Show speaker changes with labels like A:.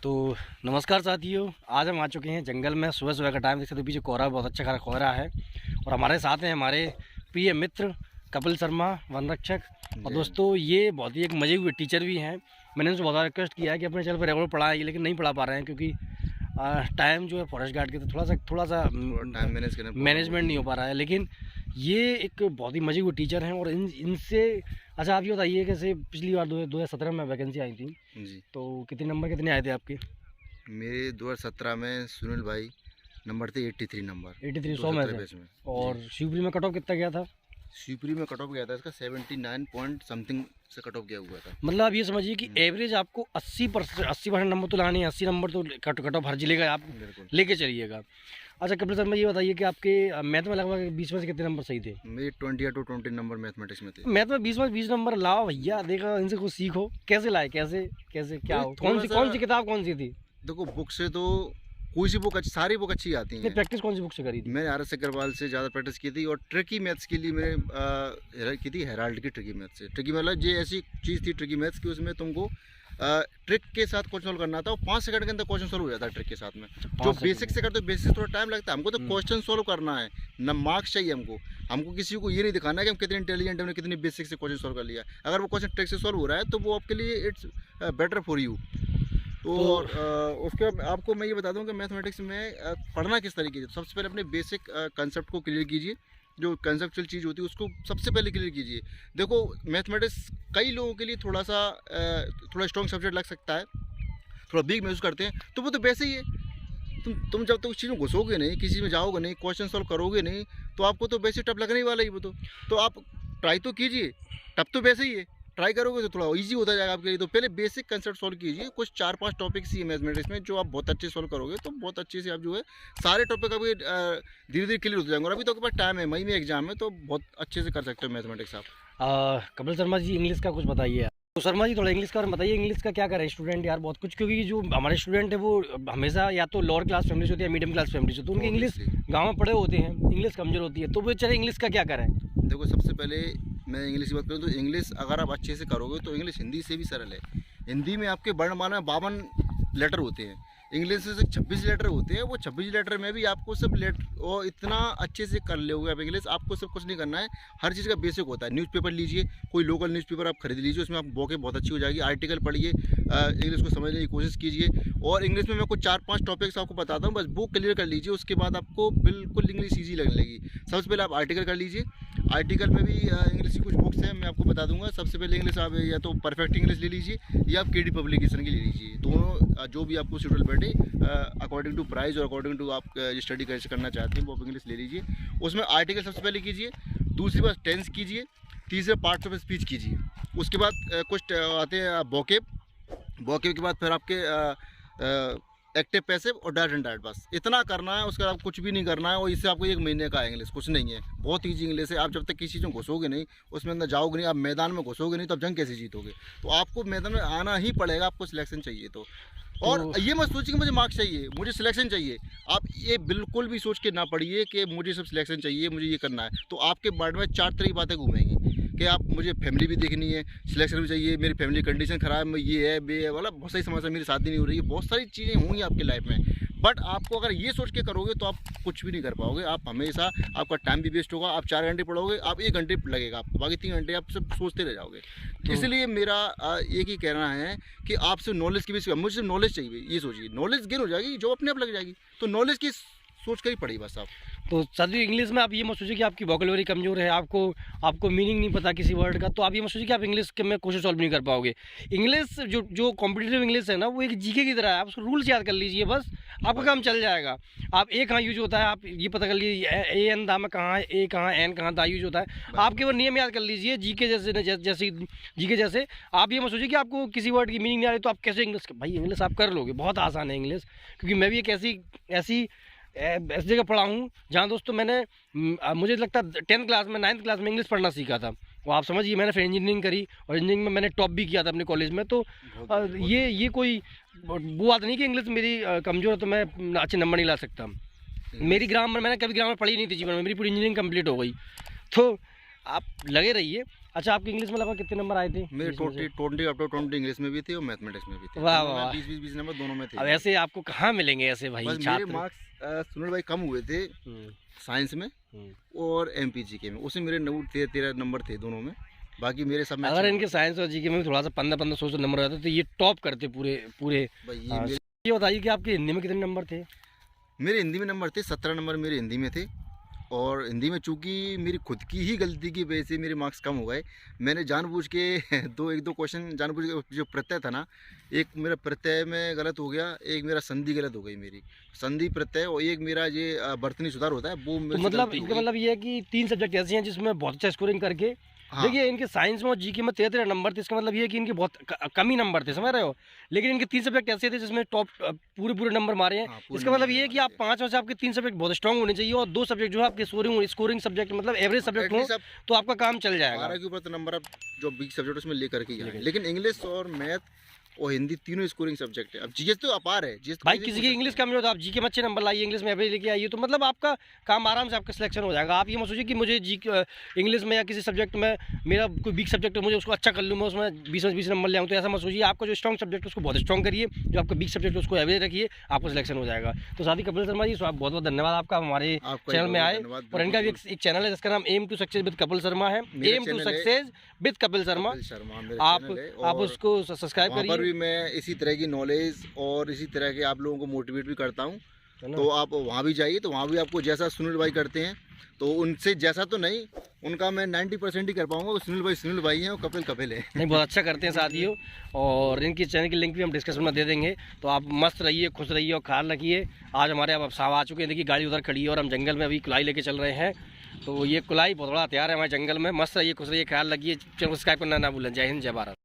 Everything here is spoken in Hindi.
A: तो नमस्कार साथियों, आज हम आ चुके हैं जंगल में। सुबह सुबह का टाइम, देख सकते हो पीछे कोहरा, बहुत अच्छा खासा कोहरा है। और हमारे साथ हैं हमारे प्रिय मित्र कपिल शर्मा, वन रक्षक। और दोस्तों, ये बहुत ही एक मजे हुए टीचर भी हैं। मैंने उनसे बहुत रिक्वेस्ट किया है कि अपने चैनल पर रेगुलर पढ़ाएं, लेकिन नहीं पढ़ा पा रहे हैं क्योंकि टाइम जो है फॉरेस्ट गार्ड के तो थोड़ा सा
B: टाइम
A: मैनेजमेंट नहीं हो पा रहा है। लेकिन ये एक बहुत ही मजे हुए टीचर हैं। और इनसे अच्छा, आप ये बताइए, कैसे पिछली बार 2017 में वैकेंसी आई थी
B: जी,
A: तो कितने आए थे आपके?
B: मेरे 2017 में सुनील भाई नंबर थे 83 नंबर
A: 83 100 में थे। और शिवपुरी में कट ऑफ कितना गया था?
B: शिवपुरी में कट ऑफ गया था इसका 79 पॉइंट समथिंग से कट ऑफ गया हुआ था।
A: मतलब आप ये समझिए कि एवरेज आपको 80% नंबर तो लाने हैं। 80 नंबर तो कट ऑफ हर जिले का आप लेके चलिएगा। अच्छा कपिल सर, मैं ये बताइए कि आपके मैथ में लगभग 20 में से कितने नंबर सही थे?
B: मेरे 20 नंबर मैथमेटिक्स में थे।
A: मैथ में 20 में 20 नंबर लाओ भैया, देखो इनसे कुछ सीखो। कैसे लाए, कैसे कैसे क्या हो? कौन सी किताब कौन सी थी?
B: देखो, बुक से तो कोई सी बुक अच्छी, सारी बुक अच्छी आती हैं।
A: प्रैक्टिस कौन सी बुक से करी थी?
B: मैंने RS अग्रवाल से ज़्यादा प्रैक्टिस की थी। और ट्रिकी मैथ्स के लिए मैंने की थी हेराल्ड की ट्रिकी मैथ्स से। ट्रिकी मतलब ये ऐसी चीज़ थी ट्रिकी मैथ्स की, उसमें तुमको ट्रिक के साथ क्वेश्चन सॉल्व करना था और 5 सेकंड के अंदर क्वेश्चन सॉल्व हो जाता है ट्रिक के साथ में। जो बेसिक से करते हो, बेसिक थोड़ा टाइम लगता है। हमको तो क्वेश्चन सॉल्व करना है, न मार्क्स चाहिए हमको किसी को ये नहीं दिखाना है कि हम कितने इंटेलिजेंट हैं, हमने कितनी बेसिक से क्वेश्चन सॉल्व कर लिया। अगर वो क्वेश्चन ट्रिक से सॉल्व हो रहा है तो वो आपके लिए इट्स बेटर फॉर यू। तो उसके बाद आपको मैं ये बता दूं कि मैथमेटिक्स में पढ़ना किस तरीके से। सबसे पहले अपने बेसिक कंसेप्ट को क्लियर कीजिए। जो कंसेप्चुअल चीज़ होती है उसको सबसे पहले क्लियर कीजिए। देखो, मैथमेटिक्स कई लोगों के लिए थोड़ा स्ट्रॉन्ग सब्जेक्ट लग सकता है, थोड़ा वीक महसूस करते हैं, तो वो तो वैसे ही है। तुम जब तक उस चीज़ में घुसोगे नहीं, किसी में जाओगे नहीं, क्वेश्चन सॉल्व करोगे नहीं, तो आपको तो वैसे टफ लगने ही वाला ही वो तो आप ट्राई तो कीजिए। टफ तो वैसे ही है, ट्राई करोगे तो थोड़ा इजी होता जाएगा आपके लिए। तो पहले बेसिक कंसेप्ट सॉल्व कीजिए। कुछ 4-5 टॉपिक्स ही है मैथमेटिक्स में जो आप बहुत अच्छे सॉल्व करोगे तो बहुत अच्छे से आप जो है सारे टॉपिक अभी धीरे धीरे क्लियर होते जाएंगे। और अभी तो आपके पास टाइम है, मई में एग्जाम है, तो बहुत अच्छे से कर सकते हो मैथमेटिक्स आप।
A: कपिल शर्मा जी, इंग्लिश का कुछ बताइए। तो शर्मा जी, थोड़ा इंग्लिश का बताइए। इंग्लिश का क्या करें स्टूडेंट यार, बहुत कुछ, क्योंकि जो हमारे स्टूडेंट है वो हमेशा या तो लोअर क्लास फैमिली से होती है या मीडियम क्लास फैमिली से, तो उनकी इंग्लिश गाँव में पढ़े होते हैं, इंग्लिश कमजोर होती है, तो वो चले इंग्लिश का क्या करें?
B: देखो, सबसे पहले मैं इंग्लिश की बात करूँ तो इंग्लिश अगर आप अच्छे से करोगे तो इंग्लिश हिंदी से भी सरल है। हिंदी में आपके वर्णमाला में 52 लेटर होते हैं, इंग्लिश से 26 लेटर होते हैं। वो 26 लेटर में भी आपको सब लेटर और इतना अच्छे से कर लोगे आप इंग्लिश। आपको सब कुछ नहीं करना है, हर चीज़ का बेसिक होता है। न्यूज़पेपर लीजिए, कोई लोकल न्यूज़पेपर आप खरीद लीजिए, उसमें आप वोकेब बहुत अच्छी हो जाएगी। आर्टिकल पढ़िए, इंग्लिश को समझने की कोशिश कीजिए। और इंग्लिश में मैं कुछ 4-5 टॉपिक्स आपको बताता हूँ, बस वो क्लियर कर लीजिए, उसके बाद आपको बिल्कुल इंग्लिश ईजी लगने लगी। सबसे पहले आप आर्टिकल कर लीजिए। आर्टिकल में भी इंग्लिश की कुछ बुक्स हैं, मैं आपको बता दूंगा। सबसे पहले इंग्लिश आप या तो परफेक्ट इंग्लिश ले लीजिए या आप KD पब्लिकेशन की ले लीजिए। दोनों जो भी आपको सूटेबल बैठे, अकॉर्डिंग टू प्राइस और अकॉर्डिंग टू आप स्टडी कैसे करना चाहते हैं वो आप इंग्लिश ले लीजिए। उसमें आर्टिकल सबसे पहले कीजिए, दूसरी बात टेंस कीजिए, तीसरे पार्ट्स ऑफ स्पीच कीजिए। उसके बाद कुछ आते हैं वोकेब के बाद फिर आपके एक्टिव पैसिव और डायरेक्ट इनडायरेक्ट, बस इतना करना है। उसके बाद आप कुछ भी नहीं करना है। और इससे आपको 1 महीने का इंग्लिश, कुछ नहीं है, बहुत ईजी इंग्लिश है। आप जब तक किसी चीज़ में घुसोगे नहीं, उसमें अंदर जाओगे नहीं, आप मैदान में घुसोगे नहीं, तो आप जंग कैसे जीतोगे? तो आपको मैदान में आना ही पड़ेगा, आपको सिलेक्शन चाहिए तो। और ये मत सोचिए कि मुझे मार्क्स चाहिए, मुझे सिलेक्शन चाहिए। आप ये बिल्कुल भी सोच के ना पढ़िए कि मुझे सब सिलेक्शन चाहिए, मुझे ये करना है। तो आपके माइंड में 4 तरह की बातें घूमेंगी कि आप, मुझे फैमिली भी देखनी है, सिलेक्शन भी चाहिए, मेरी फैमिली कंडीशन ख़राब है, ये है वे है, मतलब बहुत सारी समस्या, मेरी शादी नहीं हो रही है, बहुत सारी चीज़ें होंगी आपकी लाइफ में। बट आपको अगर ये सोच के करोगे तो आप कुछ भी नहीं कर पाओगे। आप हमेशा, आपका टाइम भी वेस्ट होगा। आप 4 घंटे पढ़ोगे, आप 1 घंटे लगेगा आपको, बाकी 3 घंटे आप सब सोचते रह जाओगे। तो इसलिए मेरा एक ही कहना है कि आपसे नॉलेज की भी, मुझे सिर्फ नॉलेज चाहिए, ये सोचिए, नॉलेज गेन हो जाएगी, जो अपने आप लग जाएगी। तो नॉलेज की सोच कर ही पढ़िए बस आप।
A: तो साथियों, इंग्लिश में आप ये मत सोचिए कि आपकी वोकैबुलरी कमज़ोर है, आपको मीनिंग नहीं पता किसी वर्ड का, तो आप ये मत सोचिए कि आप इंग्लिश में क्वेश्चन सॉल्व नहीं कर पाओगे। इंग्लिश जो कॉम्पिटिटिव इंग्लिश है ना, वो एक जीके की तरह है। आप उसको रूल्स याद कर लीजिए, बस आपका काम चल जाएगा। आप ए कहाँ यूज होता है, आप ये पता कर लीजिए, ए एन दा में कहाँ है, ए कहाँ, एन कहाँ, दा यूज होता है। आप केवल नियम याद कर लीजिए, जीके जैसे। आप ये मत सोचिए कि आपको किसी वर्ड की मीनिंग नहीं आ रही तो आप कैसे इंग्लिश, भाई इंग्लिश आप कर लोगे, बहुत आसान है इंग्लिश। क्योंकि मैं भी एक ऐसी जगह पढ़ा हूँ जहाँ दोस्तों मैंने, मुझे लगता है 10th क्लास में, 9th क्लास में इंग्लिश पढ़ना सीखा था। वो आप समझिए, मैंने फिर इंजीनियरिंग करी और इंजीनियरिंग में मैंने टॉप भी किया था अपने कॉलेज में। तो ये कोई वो बात नहीं कि इंग्लिश मेरी कमज़ोर है तो मैं अच्छे नंबर नहीं ला सकता। मेरी ग्रामर, मैंने कभी ग्रामर पढ़ी नहीं थी जीवन में, मेरी पूरी इंजीनियरिंग कंप्लीट हो गई। तो आप लगे रहिए। अच्छा, आपकी इंग्लिश में लगभग कितने नंबर आए थे?
B: मेरे 20 अप टू 20 इंग्लिश में भी थे और मैथमेटिक्स में भी थे।
A: वाह वाह वाह।
B: 20 नंबर दोनों में थे।
A: अब ऐसे आपको कहाँ मिलेंगे ऐसे भाई
B: बस मेरे
A: छात्र?
B: मार्क्स सुनील भाई कम हुए थे साइंस में और MPGK में, उसमें मेरे 13 नंबर थे दोनों में, बाकी मेरे सब में
A: अगर इनके साइंस और जीके में भी थोड़ा सा 15-15 नंबर रहते तो ये टॉप करते पूरे पूरे। हाँ, ये बताइए कि आपके हिंदी में कितने नंबर थे?
B: मेरे हिंदी में नंबर थे 17 नंबर मेरे हिंदी में थे, और हिंदी में चूंकि मेरी खुद की ही गलती की वजह से मेरे मार्क्स कम हो गए। मैंने जानबूझ के एक दो क्वेश्चन जानबूझ के, जो प्रत्यय था ना, एक मेरा प्रत्यय में गलत हो गया, एक मेरा संधि गलत हो गई, मेरी संधि प्रत्यय, और एक मेरा ये बर्तनी सुधार होता है वो
A: तो मतलब इनका मतलब ये है कि 3 सब्जेक्ट ऐसे हैं जिसमें बहुत अच्छा स्कोरिंग करके। हाँ। देखिए इनके साइंस में और जीके में 13 नंबर थे, इसका मतलब ये है कि इनके बहुत कम ही नंबर थे, समझ रहे हो। लेकिन इनके 3 सब्जेक्ट ऐसे थे जिसमें टॉप पूरे नंबर मारे हैं। हाँ, इसका मतलब ये है कि आप 5 में से आपके 3 सब्जेक्ट बहुत स्ट्रॉन्ग होने चाहिए और 2 सब्जेक्ट जो है आपके स्कोरिंग सब्जेक्ट मतलब एवरेज सब्जेक्ट हो तो आपका काम चल जाएगा।
B: 12 के ऊपर तो नंबर आप जो वीक सब्जेक्ट उसमें लेकर के जाएंगे। लेकिन इंग्लिश और मैथ और हिंदी तीनों स्कोरिंग सब्जेक्ट है। अब जीएस तो अपार है, जीएस
A: भाई किसी की इंग्लिश कम नहीं होता, आप जीके में अच्छे नंबर लाइए, इंग्लिश में एवरेज लेके आइए तो मतलब आपका काम आराम से आपका सिलेक्शन हो जाएगा। आप ये मत सोचिए कि मुझे इंग्लिश में या किसी सब्जेक्ट में मेरा कोई वीक सब्जेक्ट है मुझे उसको अच्छा कर लूँ, मैं उसमें 20 नंबर ले आऊँ, तो ऐसा मत सोचिए। आपका जो स्ट्रॉन्ग सब्जेक्ट है उसको बहुत स्ट्रॉन्ग करिए, जो आपका वीक सब्जेक्ट है उसको एवरेज रखिए, आपको सिलेक्शन हो जाएगा। तो साथ ही कपिल शर्मा जी बहुत बहुत धन्यवाद आपका हमारे चैनल में आए, और इनका भी एक चैनल है जिसका नाम aim to success with Kapil Sharma है, aim to success with Kapil Sharma. आप उसको सब्सक्राइब करिए।
B: मैं इसी तरह की नॉलेज और इसी तरह के आप लोगों को मोटिवेट भी करता हूँ, तो आप वहाँ भी जाइए, तो वहाँ भी आपको जैसा सुनील भाई करते हैं, तो उनसे जैसा तो नहीं, उनका मैं 90% ही कर पाऊंगा। सुनील भाई हैं और कपिल है।
A: नहीं, बहुत अच्छा करते हैं साथियों, और इनकी चैनल की लिंक भी हम डिस्क्रिप्शन में दे देंगे। तो आप मस्त रहिए, खुश रहिए और ख्याल रखिए। आज हमारे अब साहब आ चुके हैं, देखिए गाड़ी उधर खड़ी है और हम जंगल में अभी कुलाई लेके चल रहे हैं। तो ये कुलाई बहुत बड़ा हथियार है हमारे जंगल में। मस्त रहिए, खुश रहिए, ख्याल रखिए, चैनल सब्सक्राइब करना ना भूलें। जय हिंद, जय भारत।